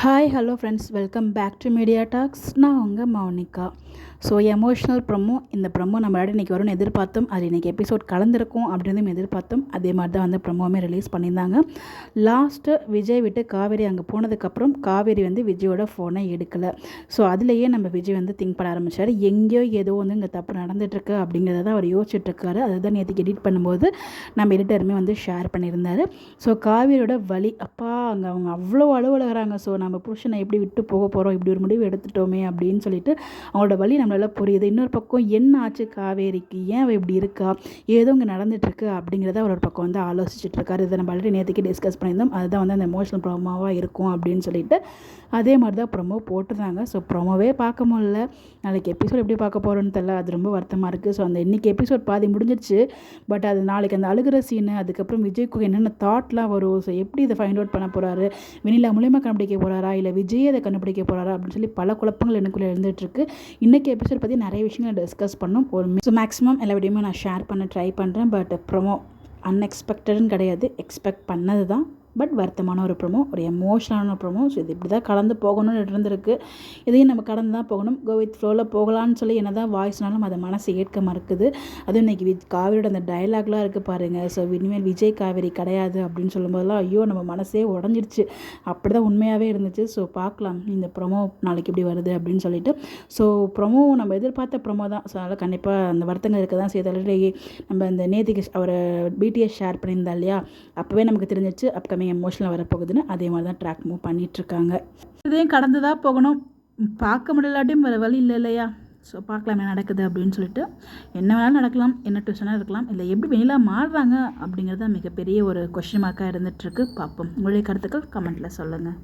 Hi hello friends, welcome back to media talks. நான் உங்கள் Mounika. So emotional promo, இந்த promo நம்மளால இன்றைக்கி வரும்னு எதிர்பார்த்தோம். அது இன்றைக்கி எபிசோட் கலந்துருக்கும் அப்படின்றதும் எதிர்பார்த்தோம். அதே மாதிரி தான் வந்து ப்ரமோவுமே ரிலீஸ் பண்ணியிருந்தாங்க. லாஸ்ட்டு விஜய் விட்டு காவேரி அங்கே போனதுக்கப்புறம் காவேரி வந்து விஜயோட ஃபோனை எடுக்கலை. ஸோ அதுலேயே நம்ம விஜய் வந்து திங்க் பண்ண ஆரம்பித்தார். எங்கேயோ ஏதோ வந்து இங்கே தப்பு நடந்துகிட்ருக்கு அப்படிங்கிறத தான் அவர் யோசிச்சுட்ருக்காரு. அதுதான் நேற்றுக்கு எடிட் பண்ணும்போது நம்ம எடிட்டருமே வந்து ஷேர் பண்ணியிருந்தார். ஸோ காவேரியோட வலி, அப்பா அங்கே அவங்க அவ்வளோ அழுகுறாங்க. ஸோ நம்ம புருஷனை எப்படி விட்டு போக போகிறோம், இப்படி ஒரு முடிவு எடுத்துட்டோமே அப்படின்னு சொல்லிட்டு அவங்களோட வலி நம்மளால புரியுது. இன்னொரு பக்கம் என்ன ஆச்சு காவேரிக்கு, ஏன் அவள் இப்படி இருக்கா, ஏதோ இங்கே நடந்துட்டுருக்கு அப்படிங்கிறத அவர் ஒரு பக்கம் வந்து ஆலோசிச்சுட்டு இருக்காரு. இதை நம்ம ஆல்ரெடி நேற்றுக்கு டிஸ்கஸ் பண்ணியிருந்தோம். அதுதான் வந்து அந்த எமோஷனல் ப்ரோமோவாக இருக்கும் அப்படின்னு சொல்லிட்டு அதே மாதிரி தான் ப்ரொமோ போட்டிருந்தாங்க. ஸோ ப்ரொமோவே பார்க்க முடியல. நாளைக்கு எபிசோட் எப்படி பார்க்க போகிறோன்னு தெரியல. அது ரொம்ப வருத்தமாக இருக்குது. ஸோ அந்த இன்றைக்கி எபிசோட் பாதி முடிஞ்சிருச்சு. பட் அது நாளைக்கு அந்த அழுகிற சீனு, அதுக்கப்புறம் விஜய்க்கு என்னென்ன தாட்லாம் வரும், ஸோ எப்படி இதை ஃபைண்ட் அவுட் பண்ண போகிறாரு, வெண்ணிலா மூலியமாக கண்டுபிடிக்க போகிறாரா இல்லை விஜய் அதை கண்டுபிடிக்க போகிறாரா அப்படின்னு சொல்லி பல குழப்பங்கள் எனக்குள்ளே இருந்துகிட்ருக்கு. இன்றைக்கி எபிசோட் பற்றி நிறைய விஷயங்கள் டிஸ்கஸ் பண்ணோம். ஸோ மேக்ஸிமம் எல்லா வீடியோமே நான் ஷேர் பண்ண ட்ரை பண்ணுறேன். பட் ப்ரொமோ அன்எக்ஸ்பெக்டட்னு கிடையாது, எக்ஸ்பெக்ட் பண்ணது தான். பட் வருத்தமான ஒரு ப்ரொமோ, ஒரு எமோஷனலான ப்ரொமோ. ஸோ இது இப்படி தான் கடந்து போகணும்னு இருந்திருக்கு. இதையும் நம்ம கடந்து தான் போகணும். கோ வித் ஃப்ளோவில் போகலான்னு சொல்லி என்ன தான் வாய்ஸ்னாலும் அதை மனசு ஏற்க மறுக்குது. அதுவும் இன்றைக்கி காவேரியோட அந்த டைலாக்லாம் இருக்குது பாருங்கள். ஸோ இனிமேல் விஜய் காவேரி கிடையாது அப்படின்னு சொல்லும்போதெல்லாம் ஐயோ நம்ம மனசே உடஞ்சிடுச்சு. அப்படி தான் உண்மையாகவே இருந்துச்சு. ஸோ பார்க்கலாம் இந்த ப்ரொமோ நாளைக்கு எப்படி வருது அப்படின்னு சொல்லிட்டு. ஸோ ப்ரொமோ நம்ம எதிர்பார்த்த ப்ரொமோ தான். ஸோ அதனால் கண்டிப்பாக அந்த வருத்தங்கள் இருக்க தான் செய்து. ஆல்ரெடி நம்ம இந்த நேத்திக்கு அவர் பிடிஎஸ் ஷேர் பண்ணியிருந்தா இல்லையா, அப்போவே நமக்கு தெரிஞ்சிச்சு அப்கமிங் எமோஷனல் வரப்போகுதுன்னு. அதே மாதிரி தான் ட்ராக் மூவ் பண்ணிகிட்ருக்காங்க. இதையும் கடந்து தான் போகணும். பார்க்க முடியலாட்டியும் வேறு வழி இல்லை இல்லையா. ஸோ பார்க்கலாம் என்ன நடக்குது அப்படின்னு சொல்லிட்டு. என்ன வேணாலும் நடக்கலாம், என்ன டியூஷனாக இருக்கலாம், இல்லை எப்படி வெளியில மாறுறாங்க அப்படிங்கிறது மிகப்பெரிய ஒரு கொஸ்டின் மார்க்காக இருந்துகிட்ருக்கு. பார்ப்போம். உங்களுடைய கருத்துக்கள் கமெண்ட்டில் சொல்லுங்கள்.